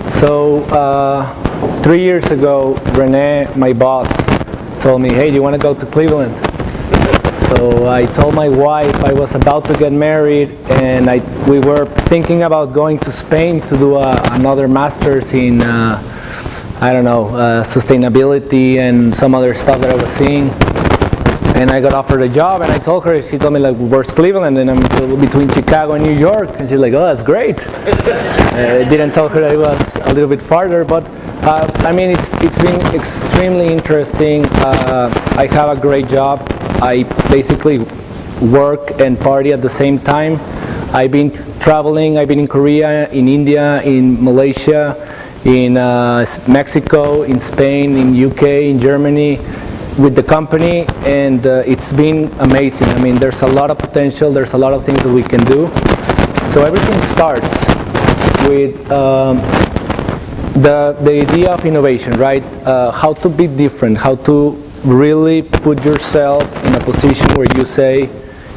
So 3 years ago, Renee, my boss, told me, hey, do you want to go to Cleveland? So I told my wife I was about to get married, and we were thinking about going to Spain to do another master's in, sustainability and some other stuff that I was seeing. And I got offered a job, and I told her, she told me, like, where's Cleveland? And I'm between Chicago and New York. And she's like, oh, that's great. I didn't tell her that it was a little bit farther, but it's been extremely interesting. I have a great job. I basically work and party at the same time. I've been traveling. I've been in Korea, in India, in Malaysia, in Mexico, in Spain, in UK, in Germany, with the company, and it's been amazing. I mean, there's a lot of potential, there's a lot of things that we can do. So everything starts with the idea of innovation, right? How to be different, how to really put yourself in a position where you say,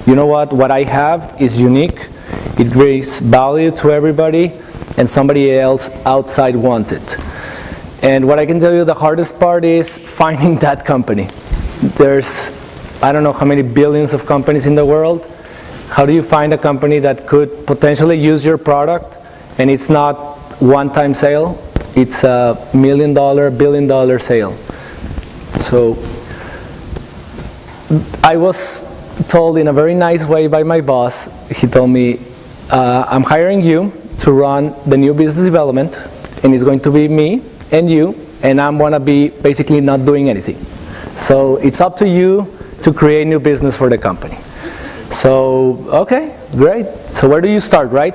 you know what I have is unique, it brings value to everybody, and somebody else outside wants it. And what I can tell you, the hardest part is finding that company. There's, I don't know how many billions of companies in the world. How do you find a company that could potentially use your product, and it's not one-time sale, it's a $1 million, billion-dollar sale? So I was told in a very nice way by my boss, he told me, I'm hiring you to run the new business development, and it's going to be me and you, and I'm going to be basically not doing anything. So it's up to you to create new business for the company. So, okay, great. So where do you start, right?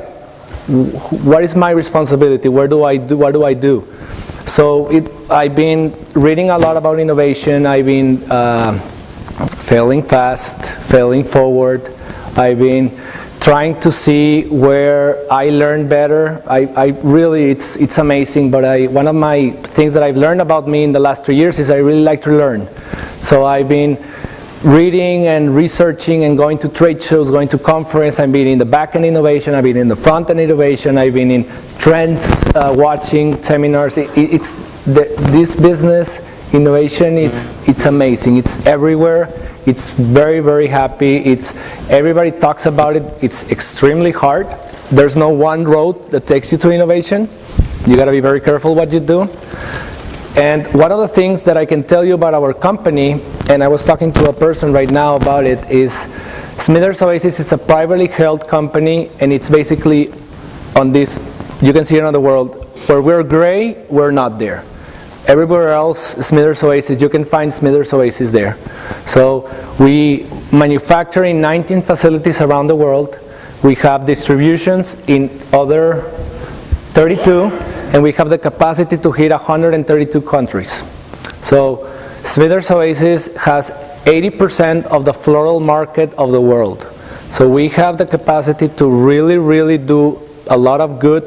What is my responsibility? What do I do? So I've been reading a lot about innovation. I've been failing fast, failing forward. I've been trying to see where I learn better. I really, it's amazing, but one of my things that I've learned about me in the last 3 years is I really like to learn. So I've been reading and researching and going to trade shows, going to conferences. I've been in the back-end innovation, I've been in the front-end innovation, I've been in trends, watching seminars. This business innovation, it's amazing. It's everywhere. It's very, very happy. Everybody talks about it. It's extremely hard. There's no one road that takes you to innovation. You got to be very careful what you do. And one of the things that I can tell you about our company, and I was talking to a person right now about it, is Smithers Oasis is a privately held company, and it's basically on this, you can see it on the world, where we're gray, we're not there. Everywhere else, Smithers Oasis, you can find Smithers Oasis there. So we manufacture in 19 facilities around the world. We have distributions in other 32, and we have the capacity to hit 132 countries. So Smithers Oasis has 80% of the floral market of the world. So we have the capacity to really, really do a lot of good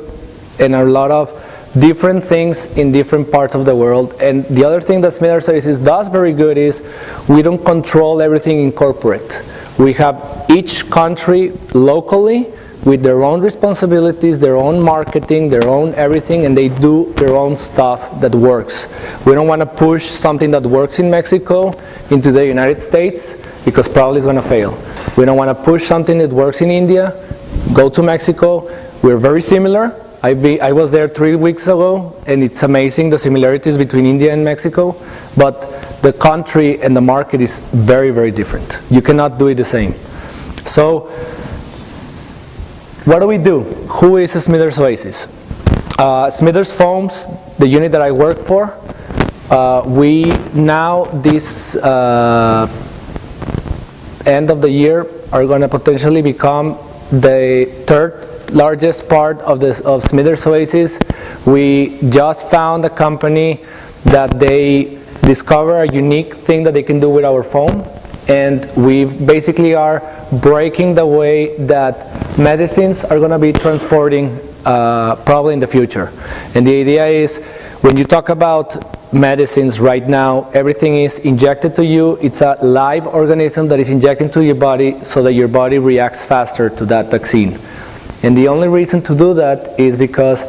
and a lot of different things in different parts of the world. And the other thing that Smithers Oasis does very good is we don't control everything in corporate. We have each country locally with their own responsibilities, their own marketing, their own everything, and they do their own stuff that works. We don't want to push something that works in Mexico into the United States because probably it's going to fail. We don't want to push something that works in India, go to Mexico. We're very similar. I was there 3 weeks ago, and it's amazing the similarities between India and Mexico, but the country and the market is very, very different. You cannot do it the same. So, what do we do? Who is Smithers Oasis? Smithers Foams, the unit that I work for, we now, this end of the year, are going to potentially become the third largest part of Smithers Oasis. We just found a company that they discover a unique thing that they can do with our foam, and we basically are breaking the way that medicines are going to be transporting probably in the future. And the idea is, when you talk about medicines right now, everything is injected to you. It's a live organism that is injected to your body so that your body reacts faster to that vaccine. And the only reason to do that is because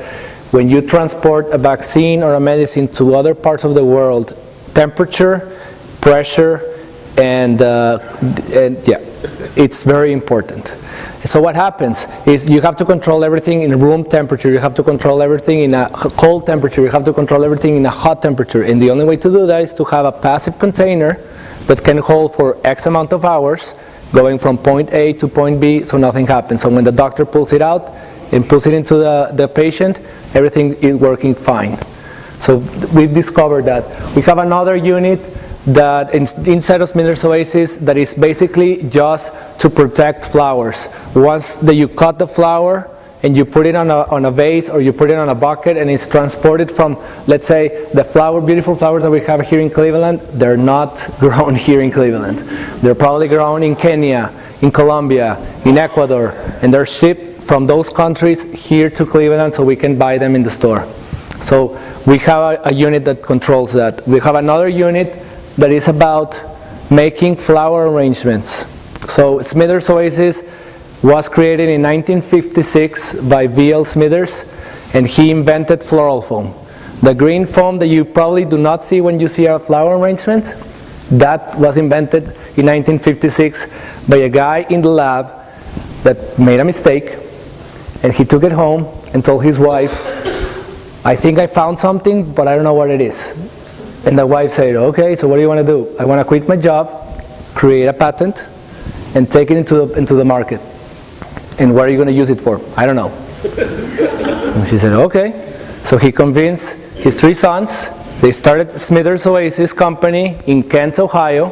when you transport a vaccine or a medicine to other parts of the world, temperature, pressure, and yeah, it's very important. So what happens is you have to control everything in room temperature, you have to control everything in a cold temperature, you have to control everything in a hot temperature, and the only way to do that is to have a passive container that can hold for X amount of hours, going from point A to point B, so nothing happens. So when the doctor pulls it out and puts it into the patient, everything is working fine. So we've discovered that. We have another unit that inside of Smithers Oasis that is basically just to protect flowers. Once that you cut the flower and you put it on a vase or you put it on a bucket and it's transported from, let's say, the beautiful flowers that we have here in Cleveland, they're not grown here in Cleveland. They're probably grown in Kenya, in Colombia, in Ecuador, and they're shipped from those countries here to Cleveland so we can buy them in the store. So we have a unit that controls that. We have another unit that is about making flower arrangements. So Smithers Oasis was created in 1956 by V.L. Smithers, and he invented floral foam. The green foam that you probably do not see when you see a flower arrangement, that was invented in 1956 by a guy in the lab that made a mistake, and he took it home and told his wife, I think I found something, but I don't know what it is. And the wife said, okay, so what do you want to do? I want to quit my job, create a patent, and take it into the market. And what are you going to use it for? I don't know. And she said, okay. So he convinced his 3 sons. They started Smithers Oasis Company in Kent, Ohio.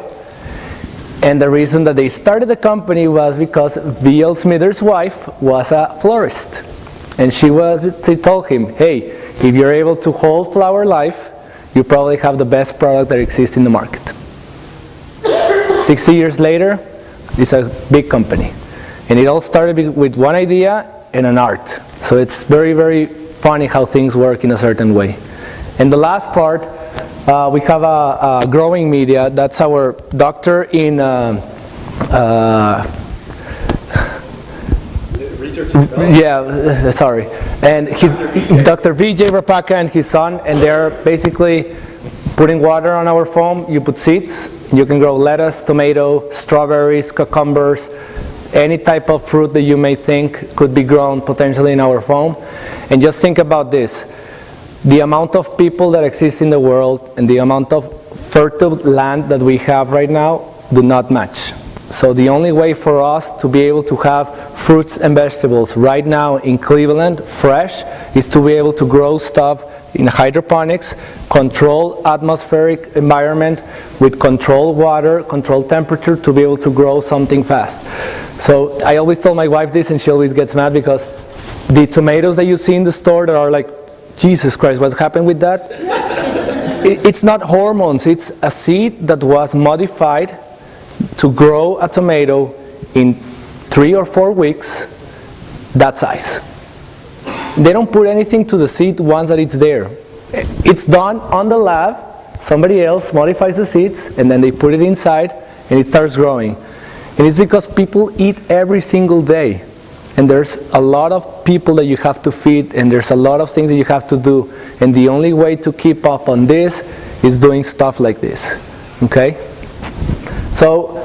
And the reason that they started the company was because V.L. Smithers' wife was a florist. And she told him, hey, if you're able to hold flower life, you probably have the best product that exists in the market. 60 years later, it's a big company. And it all started with one idea and an art. So it's very, very funny how things work in a certain way. And the last part, we have a growing media. That's our doctor in sorry. And Dr. Vijay Rapaka and his son, and they're basically putting water on our foam. You put seeds. You can grow lettuce, tomato, strawberries, cucumbers, any type of fruit that you may think could be grown potentially in our foam. And just think about this. The amount of people that exist in the world and the amount of fertile land that we have right now do not match. So the only way for us to be able to have fruits and vegetables right now in Cleveland, fresh, is to be able to grow stuff in hydroponics, control atmospheric environment with controlled water, controlled temperature to be able to grow something fast. So I always tell my wife this and she always gets mad because the tomatoes that you see in the store that are like, Jesus Christ, what happened with that? It's not hormones, it's a seed that was modified to grow a tomato in 3 or 4 weeks, that size. They don't put anything to the seed once that it's there. It's done on the lab, somebody else modifies the seeds, and then they put it inside, and it starts growing. And it's because people eat every single day. And there's a lot of people that you have to feed, and there's a lot of things that you have to do. And the only way to keep up on this is doing stuff like this. Okay? So,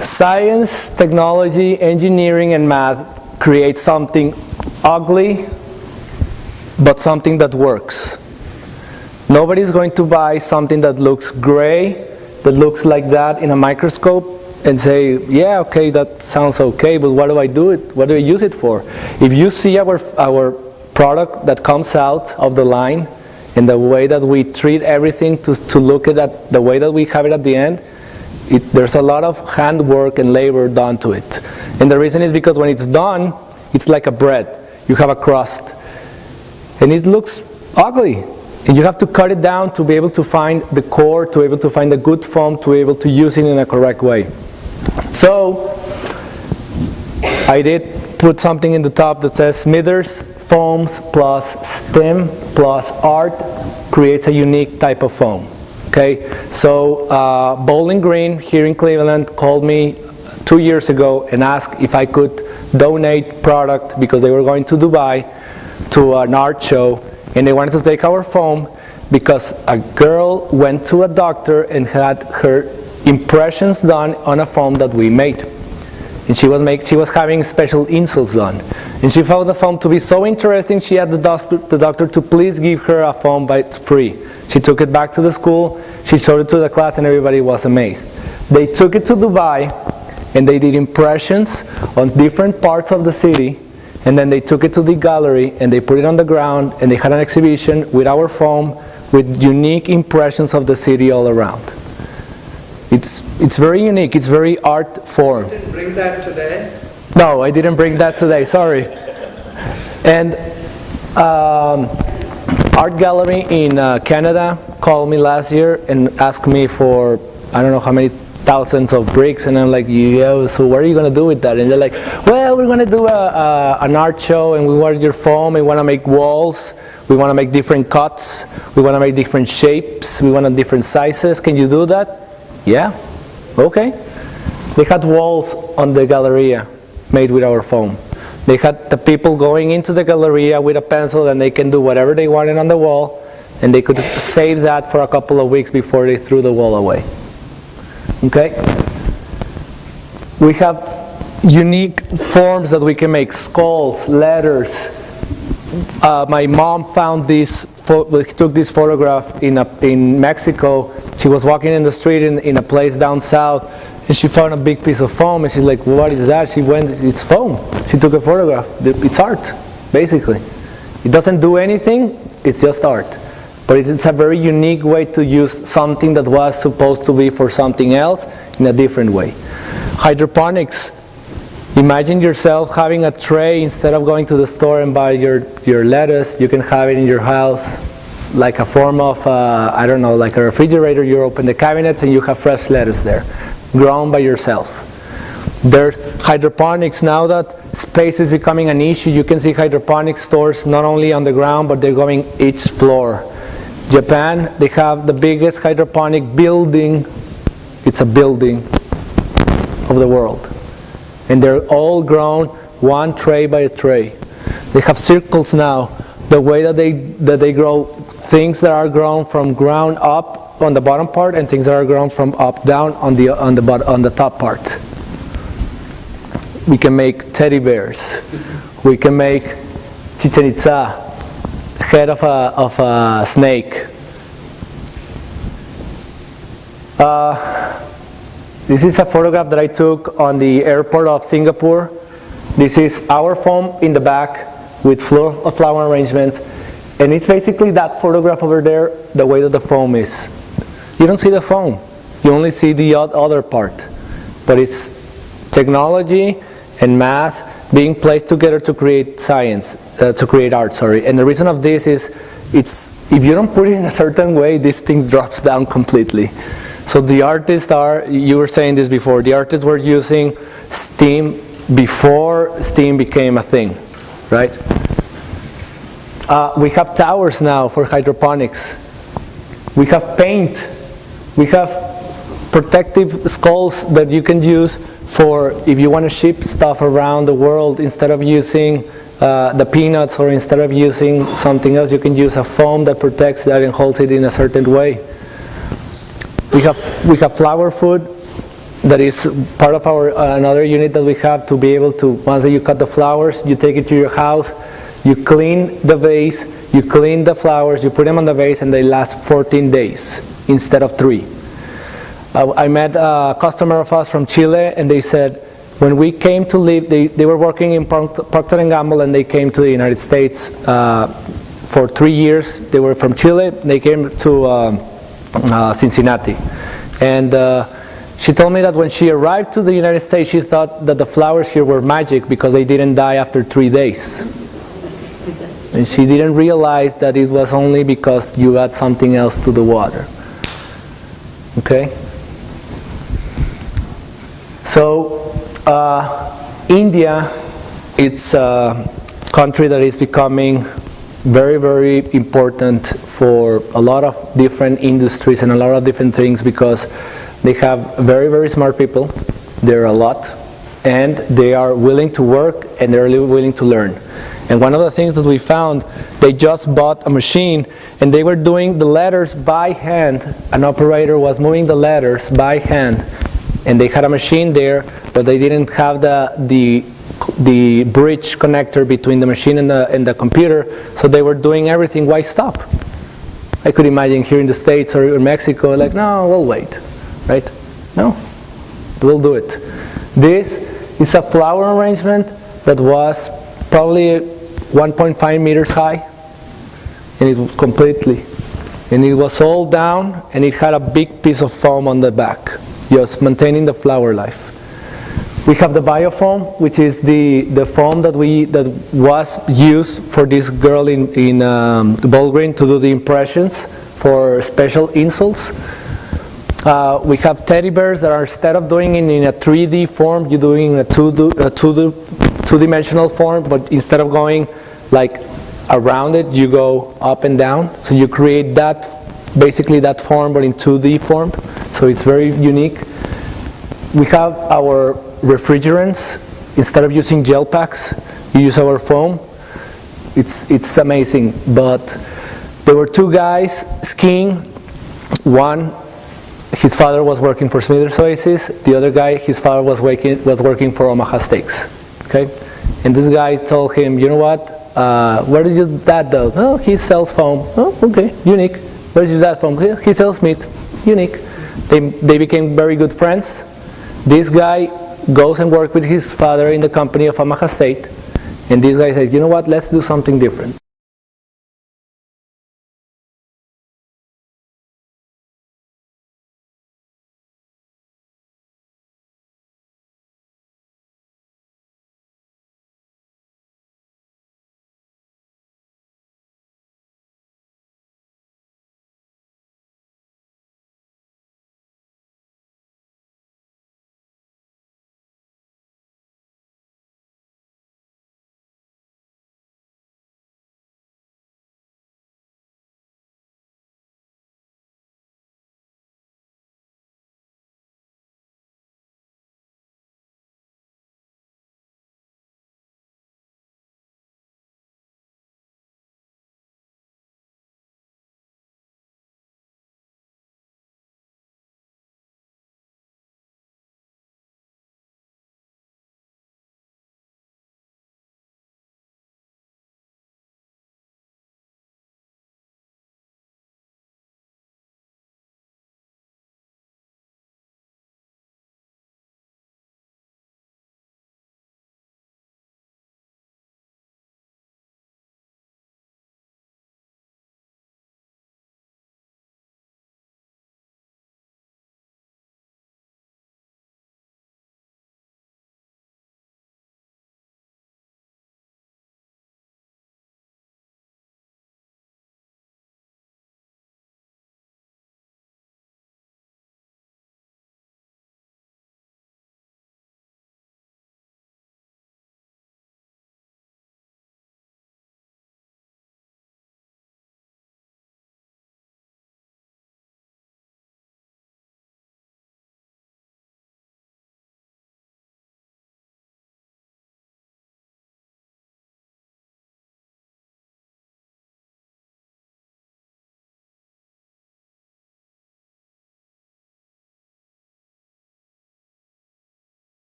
science, technology, engineering, and math create something ugly, but something that works. Nobody's going to buy something that looks gray, that looks like that in a microscope, and say, yeah, okay, that sounds okay, but what do I do it? What do I use it for? If you see our product that comes out of the line, and the way that we treat everything to look at that, the way that we have it at the end, there's a lot of handwork and labor done to it. And the reason is because when it's done, it's like a bread. You have a crust. And it looks ugly. And you have to cut it down to be able to find the core, to be able to find the good foam, to be able to use it in a correct way. So, I did put something in the top that says Smithers foams plus STEM plus art creates a unique type of foam. Okay, so Bowling Green here in Cleveland called me 2 years ago and asked if I could donate product because they were going to Dubai to an art show, and they wanted to take our foam because a girl went to a doctor and had her impressions done on a foam that we made. And she was having special insoles done. And she found the foam to be so interesting, she had the doctor to please give her a foam by free. She took it back to the school, she showed it to the class, and everybody was amazed. They took it to Dubai, and they did impressions on different parts of the city, and then they took it to the gallery, and they put it on the ground, and they had an exhibition with our foam, with unique impressions of the city all around. It's very unique, it's very art form. You didn't bring that today? No, I didn't bring that today, sorry. And art gallery in Canada called me last year and asked me for, I don't know how many thousands of bricks, and I'm like, yeah, so what are you going to do with that? And they're like, well, we're going to do an art show, and we want your foam, we want to make walls, we want to make different cuts, we want to make different shapes, we want different sizes, can you do that? Yeah, okay. They had walls on the Galleria made with our foam. They had the people going into the Galleria with a pencil, and they can do whatever they wanted on the wall, and they could save that for a couple of weeks before they threw the wall away. Okay? We have unique forms that we can make, skulls, letters. My mom found this, took this photograph in Mexico. She was walking in the street in a place down south, and she found a big piece of foam, and she's like, what is that? She went, it's foam. She took a photograph. It's art, basically. It doesn't do anything, it's just art. But it's a very unique way to use something that was supposed to be for something else in a different way. Hydroponics. Imagine yourself having a tray. Instead of going to the store and buy your lettuce, you can have it in your house like a form of, I don't know, like a refrigerator. You open the cabinets and you have fresh lettuce there, grown by yourself. There's hydroponics. Now that space is becoming an issue, you can see hydroponic stores not only on the ground, but they're going each floor. Japan, they have the biggest hydroponic building. It's a building of the world. And they're all grown one tray by a tray. They have circles now. The way that they grow things that are grown from ground up on the bottom part, and things that are grown from up down on the top part. We can make teddy bears. We can make Chichen Itza, head of a snake. This is a photograph that I took on the airport of Singapore. This is our foam in the back with flower arrangements, and it's basically that photograph over there, the way that the foam is. You don't see the foam, you only see the other part, but it's technology and math being placed together to create science, to create art, sorry. And the reason of this is, if you don't put it in a certain way, this thing drops down completely. So the artists you were saying this before, the artists were using steam before steam became a thing, right? We have towers now for hydroponics. We have paint. We have protective skulls that you can use for if you want to ship stuff around the world. Instead of using the peanuts, or instead of using something else, you can use a foam that protects that and holds it in a certain way. We have flower food that is part of our another unit that we have to be able to, once that you cut the flowers, you take it to your house, you clean the vase, you clean the flowers, you put them on the vase, and they last 14 days instead of 3. I met a customer of us from Chile, and they said when we came to live, they were working in Procter & Gamble, and they came to the United States for 3 years. They were from Chile. They came to Cincinnati, and she told me that when she arrived to the United States, she thought that the flowers here were magic because they didn't die after 3 days, and she didn't realize that it was only because you add something else to the water. Okay, so India, it's a country that is becoming very, very important for a lot of different industries and a lot of different things, because they have very, very smart people. There are a lot. and they are willing to work and they're willing to learn. And one of the things that we found, they just bought a machine and they were doing the letters by hand. An operator was moving the letters by hand, and they had a machine there, but they didn't have the bridge connector between the machine and the computer, so they were doing everything. Why stop? I could imagine here in the States or in Mexico, like, no, we'll wait, right? No, we'll do it. This is a flower arrangement that was probably 1.5 meters high, and it was completely, and it was all down, and it had a big piece of foam on the back, just maintaining the flower life. We have the biofoam, which is the foam that was used for this girl in Ballgreen to do the impressions for special insoles. We have teddy bears that are, instead of doing it in a 3D form, you're doing a two-dimensional form, but instead of going like around it, you go up and down. So you create that, basically that form, but in 2D form. So it's very unique. We have our refrigerants. Instead of using gel packs, you use our foam. It's amazing. But there were two guys skiing. One, his father was working for Smithers Oasis. The other guy, his father was working for Omaha Steaks. Okay, and this guy told him, you know what? Where does your dad do? Oh, he sells foam. Oh, okay, unique. Where does your dad foam? He sells meat. Unique. They became very good friends. This guy goes and works with his father in the company of Omaha State, and this guy said, you know what? Let's do something different.